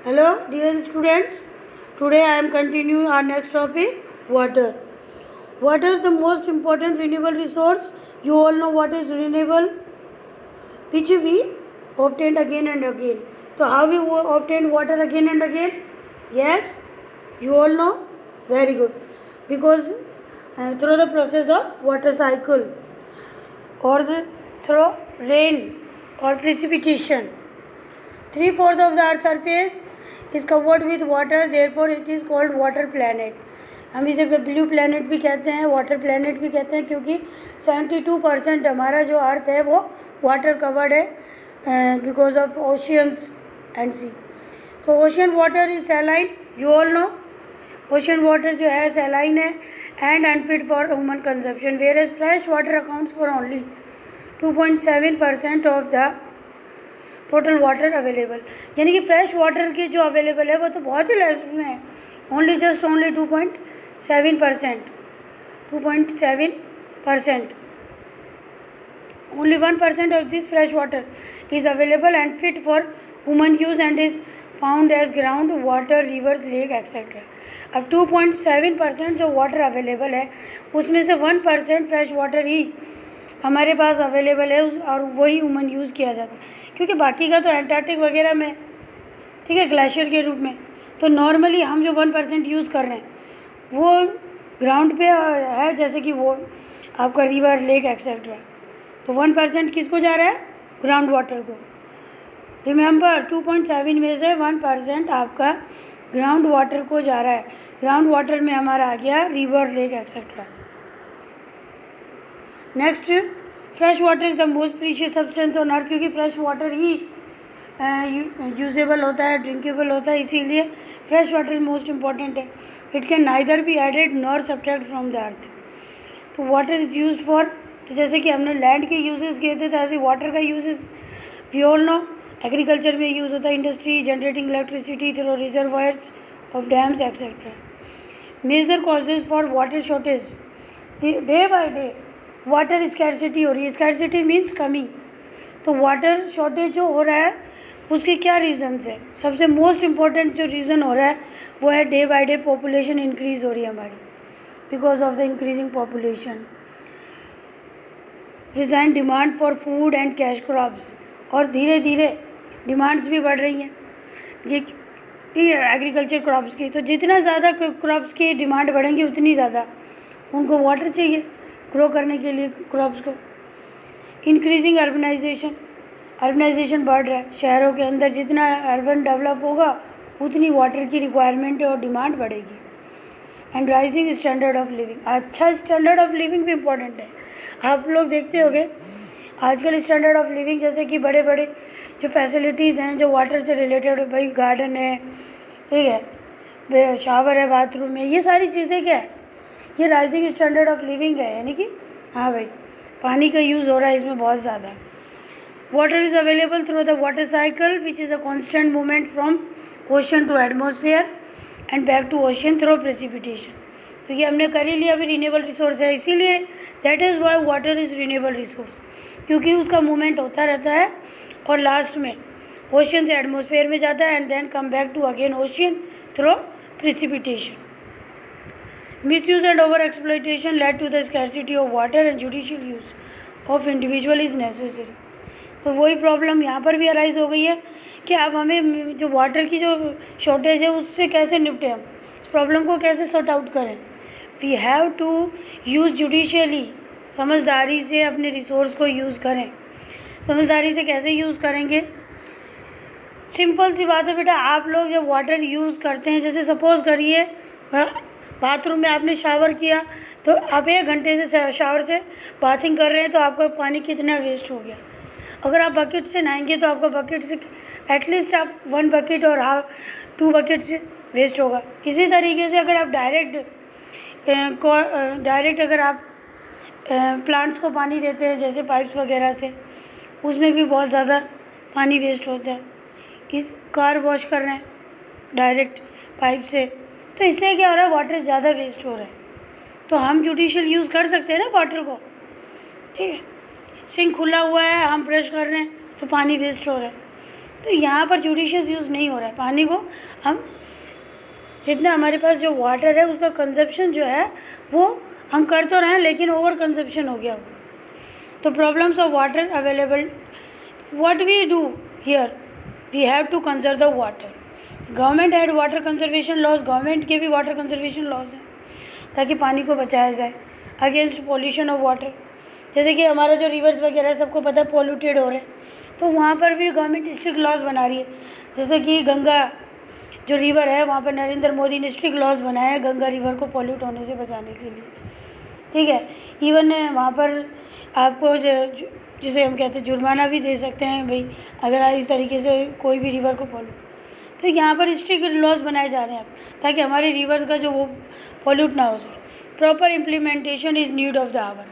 Hello dear students, today I am continuing our next topic, water. Water is the most important renewable resource. You all know what is renewable, which we obtained again and again. So how we obtain water again and again? Yes, you all know? Very good. Because through the process of water cycle or through rain or precipitation. 3/4 of the earth's surface is covered with water, therefore it is called water planet. हम इसे blue planet भी कहते हैं, water planet भी कहते हैं, क्योंकि 72% हमारा जो अर्थ है वो वाटर कवर्ड है because of oceans and sea. So ocean water is saline, you all know. Ocean water जो है सैलाइन है and unfit for human consumption, whereas fresh water accounts for only 2.7% of the total water available. यानी कि fresh water की जो available है वो तो बहुत ही लेस में है, only 2.7%. 2.7%. Only 1% of this fresh water is available and fit for human use and is found as ground water, rivers, lake, etc. अब 2.7% जो वाटर अवेलेबल है उसमें से 1% फ्रेश वाटर ही हमारे पास अवेलेबल है और वही ह्यूमन यूज़ किया जाता है, क्योंकि बाकी का तो एंटार्क्टिक वगैरह में, ठीक है, ग्लेशियर के रूप में. तो नॉर्मली हम जो 1% यूज़ कर रहे हैं वो ग्राउंड पे है, जैसे कि वो आपका रिवर, लेक, एक्सेट्रा. तो 1% किसको जा रहा है? ग्राउंड वाटर को. रिमेंबर 2.7 में से 1% आपका ग्राउंड वाटर को जा रहा है. ग्राउंड वाटर में हमारा आ गया river, lake, etcetera. Next, fresh water is the most precious substance on earth, क्योंकि फ्रेश वाटर ही यूजेबल होता है, ड्रिंकेबल होता है, इसीलिए फ्रेश वाटर मोस्ट इम्पॉर्टेंट है. It can neither be added nor subtract from the earth. तो water is used for, तो जैसे कि हमने लैंड के यूजेस किए थे, तो ऐसे वाटर का uses we all know. Agriculture में यूज़ होता है, industry, generating electricity through reservoirs of dams etcetera. Major causes for water shortage, day by day water scarcity हो रही है. स्कैरसिटी मीन्स कमी. तो वाटर शॉर्टेज जो हो रहा है उसके क्या रीज़न्स है? सबसे मोस्ट इम्पॉर्टेंट जो रीज़न हो रहा है वो है day by day population increase हो रही है हमारी, because of the increasing population. Resign demand for food and cash crops, और धीरे धीरे डिमांड्स भी बढ़ रही हैं ये एग्रीकल्चर क्रॉप्स की. तो जितना ज़्यादा क्रॉप्स की डिमांड बढ़ेंगी उतनी ज़्यादा उनको वाटर चाहिए ग्रो करने के लिए क्रॉप्स को. इंक्रीजिंग अर्बनाइजेशन, अर्बनाइजेशन बढ़ रहा है. शहरों के अंदर जितना अर्बन डेवलप होगा उतनी वाटर की रिक्वायरमेंट और डिमांड बढ़ेगी. And rising standard of living, अच्छा स्टैंडर्ड ऑफ लिविंग भी इम्पॉर्टेंट है. आप लोग देखते होंगे आजकल स्टैंडर्ड ऑफ लिविंग, जैसे कि बड़े बड़े जो फैसिलिटीज़ हैं जो वाटर से रिलेटेड, भाई गार्डन है, ठीक है, शावर है बाथरूम में, ये सारी चीज़ें क्या है? ये राइजिंग स्टैंडर्ड ऑफ लिविंग है. यानी कि हाँ भाई, पानी का यूज़ हो रहा है इसमें बहुत ज़्यादा. Water is available through the water cycle which is a constant movement from ocean to atmosphere and back to ocean through precipitation. तो ये हमने कर ही लिया. अभी रिन्यूएबल रिसोर्स है, इसीलिए that is why water is renewable resource, क्योंकि उसका मूवमेंट होता रहता है और लास्ट में ओशन से एटमोसफेयर में जाता है and then come back to again ocean through precipitation. Misuse and over exploitation led to the scarcity of water and judicial use of individual is necessary. तो वही प्रॉब्लम यहाँ पर भी अराइज हो गई है कि अब हमें जो वाटर की जो शॉर्टेज है उससे कैसे निपटें, हम इस प्रॉब्लम को कैसे सॉर्ट आउट करें. We have to use judicially, समझदारी से अपने रिसोर्स को यूज़ करें. समझदारी से कैसे यूज़ करेंगे? सिंपल सी बात है बेटा. आप लोग जब वाटर यूज़ करते हैं, जैसे सपोज़ करिए बाथरूम में आपने शावर किया, तो आप 1 घंटे से शावर से बाथिंग कर रहे हैं, तो आपका पानी कितना वेस्ट हो गया. अगर आप बकेट से नहाएंगे तो आपका बकेट से एटलीस्ट आप 1 बकेट और 2 बकेट से वेस्ट होगा. इसी तरीके से अगर आप डायरेक्ट अगर आप प्लांट्स को पानी देते हैं जैसे पाइप्स वगैरह से, उसमें भी बहुत ज़्यादा पानी वेस्ट होता है. इस कार वॉश कर रहे हैं डायरेक्ट पाइप से, तो इससे क्या हो रहा है? वाटर ज़्यादा वेस्ट हो रहा है. तो हम जुडिशियल यूज़ कर सकते हैं ना वाटर को, ठीक है. सिंक खुला हुआ है, हम ब्रश कर रहे हैं तो पानी वेस्ट हो रहा है. तो यहाँ पर जुडिशियस यूज़ नहीं हो रहा है पानी को। हम जितना हमारे पास जो वाटर है उसका कंजप्शन जो है वो हम कर तो रहे हैं, लेकिन ओवर कंजप्शन हो गया वो। तो problems of water available, what we do here, we have to conserve the water. Government had water conservation laws, government के भी वाटर कंजर्वेशन लॉज हैं ताकि पानी को बचाया जाए अगेंस्ट पॉल्यूशन ऑफ वाटर। जैसे कि हमारा जो रिवर्स वगैरह सबको पता है पॉल्यूटेड हो रहे हैं, तो वहाँ पर भी गवर्नमेंट स्ट्रिक्ट लॉज बना रही है। जैसे कि गंगा जो रिवर है वहाँ पर नरेंद्र मोदी ने स्ट्रिक्ट लॉज बनाया है गंगा रिवर को पॉल्यूट होने से बचाने के लिए, ठीक है। इवन वहाँ पर आपको जिसे हम कहते हैं जुर्माना भी दे सकते हैं भाई, अगर आप इस तरीके से कोई भी रिवर को पॉल्यूट। तो यहाँ पर स्ट्रिक्ट लॉज बनाए जा रहे हैं ताकि हमारे रिवर्स का जो वो पॉल्यूट ना हो सके। Proper implementation is need of the hour,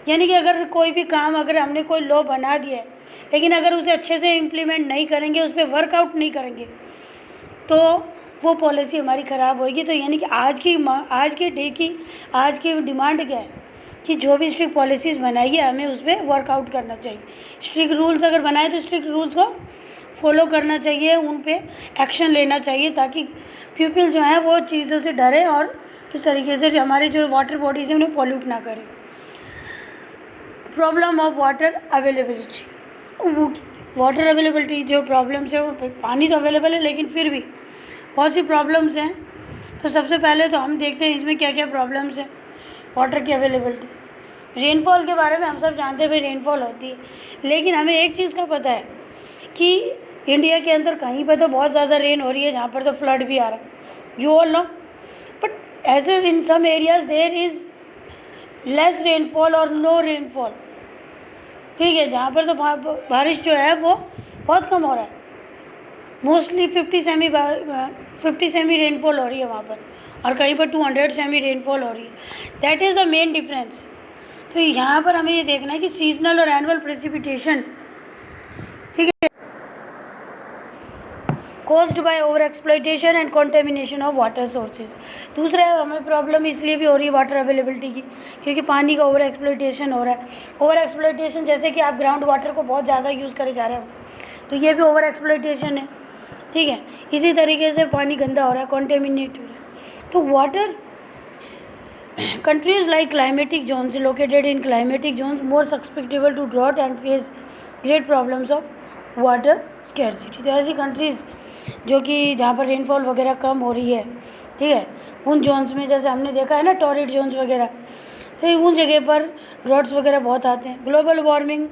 यानी कि अगर कोई भी काम, अगर हमने कोई लॉ बना दिया है लेकिन अगर उसे अच्छे से इम्प्लीमेंट नहीं करेंगे, उस पर वर्कआउट नहीं करेंगे, तो वो पॉलिसी हमारी ख़राब होगी। तो यानी कि आज के डे की आज की डिमांड क्या है कि जो भी स्ट्रिक्ट पॉलिसीज़ बनाई है हमें उस पर वर्कआउट करना चाहिए। स्ट्रिक्ट रूल्स अगर बनाए तो स्ट्रिक्ट रूल्स को फॉलो करना चाहिए, उन पे एक्शन लेना चाहिए ताकि पीपल जो हैं वो चीज़ों से डरें और इस तरीके से हमारी जो वाटर बॉडीज़ हैं उन्हें पॉल्यूट ना करें। Problem of water availability, water availability जो प्रॉब्लम्स है वो, पानी तो अवेलेबल है लेकिन फिर भी बहुत सी प्रॉब्लम्स हैं। तो सबसे पहले तो हम देखते हैं इसमें क्या क्या प्रॉब्लम्स हैं वाटर की अवेलेबिलिटी। रेनफॉल के बारे में हम सब जानते हैं भाई रेनफॉल होती है, लेकिन हमें एक चीज़ का पता है कि इंडिया के अंदर कहीं पर तो बहुत ज़्यादा रेन हो रही है, जहाँ पर तो फ्लड भी आ रहा है, यू ऑल नो। बट ऐसे in some areas there is less rainfall और नो रेनफॉल, ठीक है। जहाँ पर तो बारिश जो है वो बहुत कम हो रहा है, मोस्टली 50 सेमी रेनफॉल हो रही है वहाँ पर, और कहीं पर 200 सेमी रेनफॉल हो रही है। That is the main difference. तो यहाँ पर हमें ये देखना है कि सीजनल और एनुअल प्रेसिपिटेशन, ठीक है, caused by over exploitation and contamination of water sources. दूसरा है हमें प्रॉब्लम इसलिए भी हो रही है वाटर अवेलेबिलिटी की क्योंकि पानी का ओवर एक्सप्लॉयटेशन हो रहा है। ओवर एक्सप्लॉयटेशन जैसे कि आप ग्राउंड वाटर को बहुत ज़्यादा यूज़ करे जा रहे हो, तो ये भी ओवर एक्सप्लॉयटेशन है, ठीक है। इसी तरीके से पानी गंदा हो रहा है, कॉन्टेमिनेट हो रहा है। तो water countries like climatic zones located in climatic zones more susceptible to drought and face great problems of water scarcity। तो ऐसी कंट्रीज़ जो कि जहाँ पर रेनफॉल वगैरह कम हो रही है, ठीक है, उन जोन्स में जैसे हमने देखा है ना टॉरिड जोन्स वगैरह, तो उन जगह पर ड्रॉट्स वगैरह बहुत आते हैं। Global warming,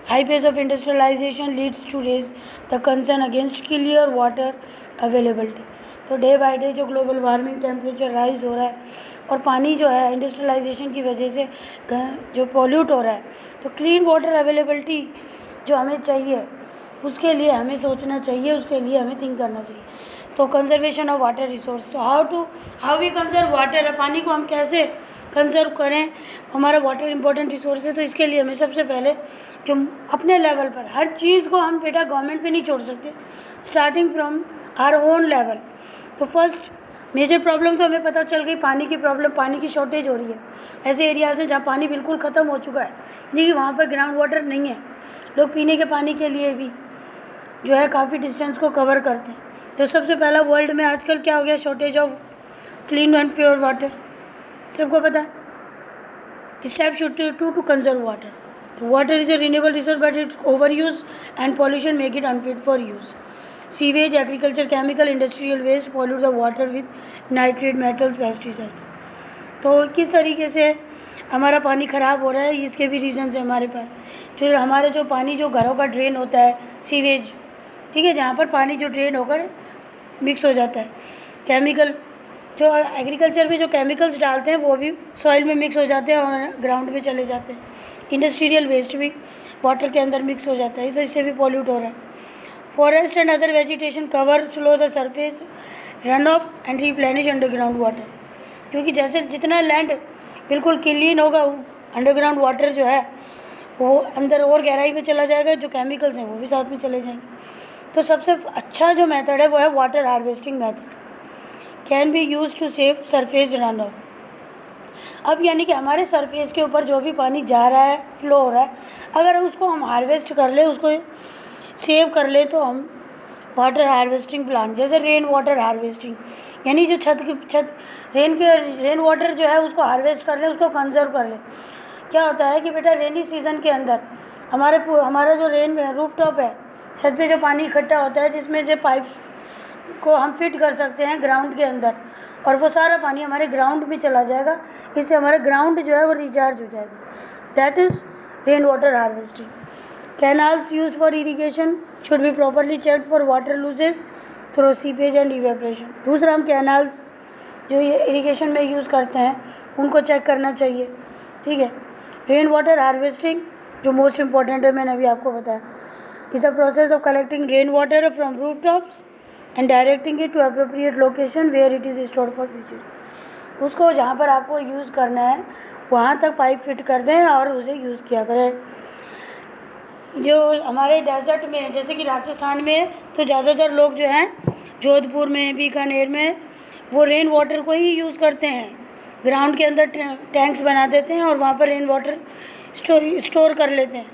high pace of industrialization leads to raise the concern against clear water availability. तो डे बाय डे जो ग्लोबल वार्मिंग, टेम्परेचर राइज हो रहा है और पानी जो है इंडस्ट्रियलाइजेशन की वजह से जो पॉल्यूट हो रहा है, तो क्लीन वाटर अवेलेबिलिटी जो हमें चाहिए उसके लिए हमें सोचना चाहिए, उसके लिए हमें थिंक करना चाहिए। तो कंजर्वेशन ऑफ वाटर रिसोर्स, तो हाउ वी कंजर्व वाटर, पानी को हम कैसे कंजर्व करें, हमारा वाटर इंपॉर्टेंट रिसोर्स है। तो इसके लिए हमें सबसे पहले जो अपने लेवल पर हर चीज़ को हम बेटा गवर्नमेंट पे नहीं छोड़ सकते, starting from our own level. तो फर्स्ट मेजर प्रॉब्लम तो हमें पता चल गई, पानी की प्रॉब्लम, पानी की शॉर्टेज हो रही है। ऐसे एरियाज़ हैं जहाँ पानी बिल्कुल ख़त्म हो चुका है, यानी कि वहाँ पर ग्राउंड वाटर नहीं है, लोग पीने के पानी के लिए भी जो है काफ़ी डिस्टेंस को कवर करते हैं। तो सबसे पहला वर्ल्ड में आजकल क्या हो गया, shortage of clean and pure water, सबको पता है। Step should to conserve water. तो water is a renewable resource but its over use and pollution make it unfit for use. Sewage, agriculture, chemical, industrial waste pollute the water with nitrate, metals, pesticides. तो किस तरीके से हमारा पानी ख़राब हो रहा है, इसके भी रीजंस हैं हमारे पास। जो हमारे जो पानी जो घरों का ड्रेन होता है, सीवेज, ठीक है, जहाँ पर पानी जो ड्रेन होकर मिक्स हो जाता है। केमिकल, जो एग्रीकल्चर में जो केमिकल्स डालते हैं वो भी सॉइल में मिक्स हो जाते हैं और ग्राउंड में चले जाते हैं। इंडस्ट्रियल वेस्ट भी वाटर के अंदर मिक्स हो जाता है, तो इससे भी पॉल्यूट हो रहा है। Forest and other vegetation cover slow the surface run of and replenish underground water, क्योंकि जैसे जितना लैंड बिल्कुल क्लीन होगा, अंडरग्राउंड वाटर जो है वो अंदर और गहराई में चला जाएगा, जो केमिकल्स हैं वो भी साथ में चले जाएंगे। तो सबसे अच्छा जो मेथड है वो है water harvesting method, can be use to save surface run off. अब यानी कि हमारे सरफेस के ऊपर जो भी पानी जा रहा है, फ्लो हो रहा है, अगर उसको हम हार्वेस्ट कर ले, उसको सेव कर ले, तो हम वाटर हार्वेस्टिंग प्लांट, जैसे रेन वाटर हार्वेस्टिंग, यानी जो छत रेन वाटर जो है उसको हार्वेस्ट कर ले, उसको कंजर्व कर ले। क्या होता है कि बेटा रेनी सीज़न के अंदर हमारा जो रूफ टॉप है, छत पे जो पानी इकट्ठा होता है, जिसमें जो पाइप को हम फिट कर सकते हैं ग्राउंड के अंदर, और वो सारा पानी हमारे ग्राउंड में चला जाएगा। इससे हमारा ग्राउंड जो है वो रिचार्ज हो जाएगा। That is rain water harvesting. Canals use for irrigation should be properly checked for water loses through seepage and evaporation. दूसरा, हम कैनाल्स जो ये इरीगेशन में यूज़ करते हैं उनको चेक करना चाहिए, ठीक है। रेन वाटर हार्वेस्टिंग जो मोस्ट इम्पॉर्टेंट है, मैंने अभी आपको बताया, is the process of collecting rain water from roof tops and directing it to appropriate location where it is stored for future. उसको जहाँ पर आपको यूज़ करना है वहाँ तक पाइप फिट कर दें और उसे यूज़ किया करें। जो हमारे डेजर्ट में, जैसे कि राजस्थान में, तो ज़्यादातर लोग जो हैं जोधपुर में, बीकानेर में, वो रेन वाटर को ही यूज़ करते हैं। ग्राउंड के अंदर टैंक्स बना देते हैं और वहाँ पर रेन वाटर स्टोर कर लेते हैं।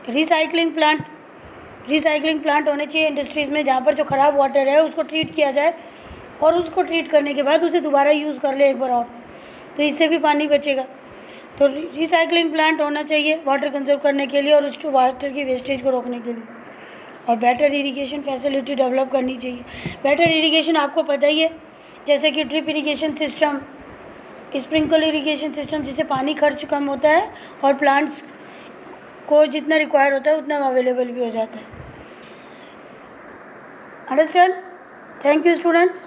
रिसाइकलिंग प्लांट होने चाहिए इंडस्ट्रीज़ में, जहाँ पर जो ख़राब वाटर है उसको ट्रीट किया जाए और उसको ट्रीट करने के बाद उसे दोबारा यूज़ कर ले एक बार और, तो इससे भी पानी बचेगा। तो रिसाइकलिंग प्लांट होना चाहिए वाटर कंजर्व करने के लिए और उस वाटर की वेस्टेज को रोकने के लिए। और बेटर इरीगेशन फैसिलिटी डेवलप करनी चाहिए। बेटर इरीगेशन आपको पता ही है, जैसे कि drip irrigation system, sprinkle irrigation system, जिससे पानी खर्च कम होता है और प्लांट्स को जितना रिक्वायर होता है उतना अवेलेबल भी हो जाता है। अंडरस्टैंड? Thank you students.